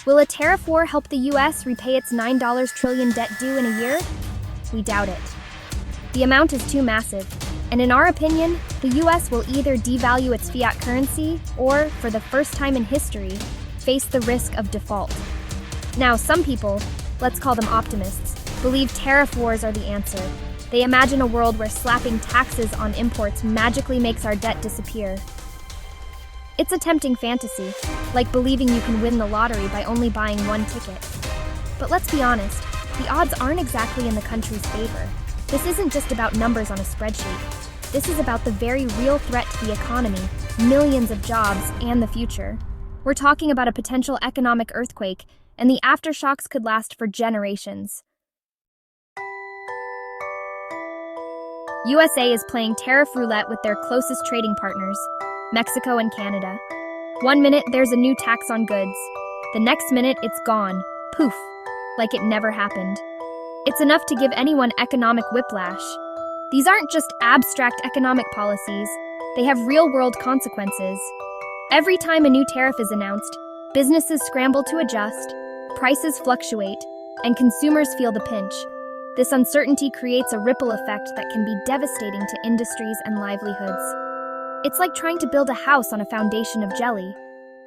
Will a tariff war help the US repay its $9 trillion debt due in a year? We doubt it. The amount is too massive, and in our opinion, the US will either devalue its fiat currency or, for the first time in history, face the risk of default. Now, some people, let's call them optimists, believe tariff wars are the answer. They imagine a world where slapping taxes on imports magically makes our debt disappear. It's a tempting fantasy, like believing you can win the lottery by only buying one ticket. But let's be honest, the odds aren't exactly in the country's favor. This isn't just about numbers on a spreadsheet. This is about the very real threat to the economy, millions of jobs, and the future. We're talking about a potential economic earthquake, and the aftershocks could last for generations. USA is playing tariff roulette with their closest trading partners, Mexico and Canada. One minute, there's a new tax on goods. The next minute, it's gone. Poof. Like it never happened. It's enough to give anyone economic whiplash. These aren't just abstract economic policies. They have real-world consequences. Every time a new tariff is announced, businesses scramble to adjust, prices fluctuate, and consumers feel the pinch. This uncertainty creates a ripple effect that can be devastating to industries and livelihoods. It's like trying to build a house on a foundation of jelly.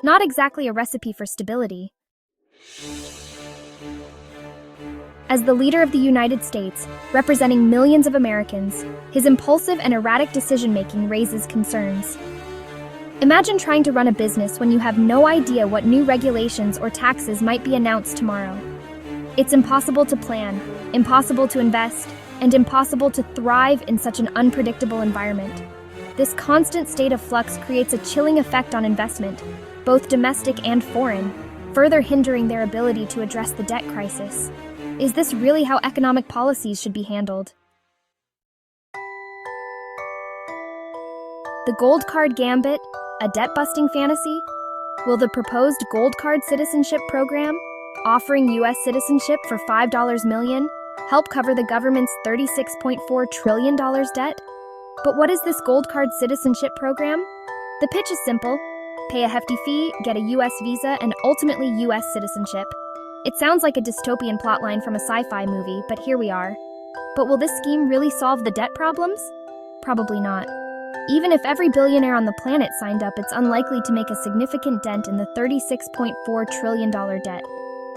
Not exactly a recipe for stability. As the leader of the United States, representing millions of Americans, his impulsive and erratic decision-making raises concerns. Imagine trying to run a business when you have no idea what new regulations or taxes might be announced tomorrow. It's impossible to plan, impossible to invest, and impossible to thrive in such an unpredictable environment. This constant state of flux creates a chilling effect on investment, both domestic and foreign, further hindering their ability to address the debt crisis. Is this really how economic policies should be handled? The gold card gambit, a debt-busting fantasy? Will the proposed gold card citizenship program, offering U.S. citizenship for $5 million, help cover the government's $36.4 trillion debt? But what is this gold card citizenship program? The pitch is simple. Pay a hefty fee, get a U.S. visa, and ultimately U.S. citizenship. It sounds like a dystopian plotline from a sci-fi movie, but here we are. But will this scheme really solve the debt problems? Probably not. Even if every billionaire on the planet signed up, it's unlikely to make a significant dent in the $36.4 trillion debt.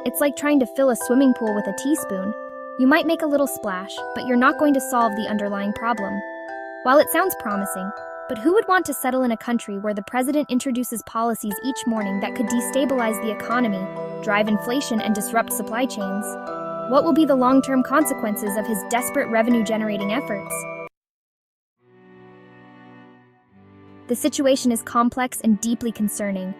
It's like trying to fill a swimming pool with a teaspoon. You might make a little splash, but you're not going to solve the underlying problem. While it sounds promising, but who would want to settle in a country where the president introduces policies each morning that could destabilize the economy, drive inflation, and disrupt supply chains? What will be the long-term consequences of his desperate revenue-generating efforts? The situation is complex and deeply concerning.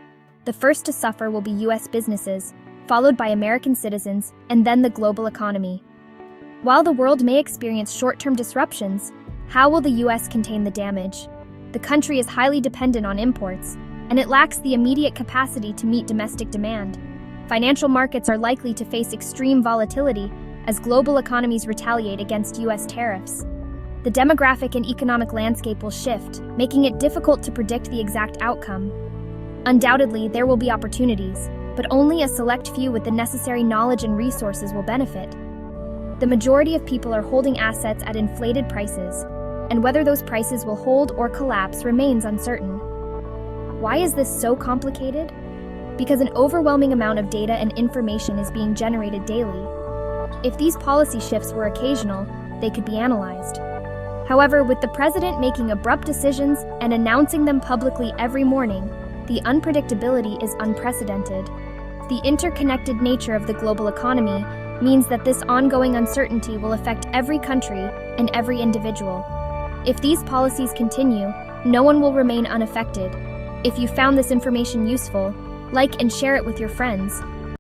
The first to suffer will be U.S. businesses, followed by American citizens, and then the global economy. While the world may experience short-term disruptions, how will the U.S. contain the damage? The country is highly dependent on imports, and it lacks the immediate capacity to meet domestic demand. Financial markets are likely to face extreme volatility as global economies retaliate against U.S. tariffs. The demographic and economic landscape will shift, making it difficult to predict the exact outcome. Undoubtedly, there will be opportunities, but only a select few with the necessary knowledge and resources will benefit. The majority of people are holding assets at inflated prices, and whether those prices will hold or collapse remains uncertain. Why is this so complicated? Because an overwhelming amount of data and information is being generated daily. If these policy shifts were occasional, they could be analyzed. However, with the president making abrupt decisions and announcing them publicly every morning, the unpredictability is unprecedented. The interconnected nature of the global economy means that this ongoing uncertainty will affect every country and every individual. If these policies continue, no one will remain unaffected. If you found this information useful, like and share it with your friends.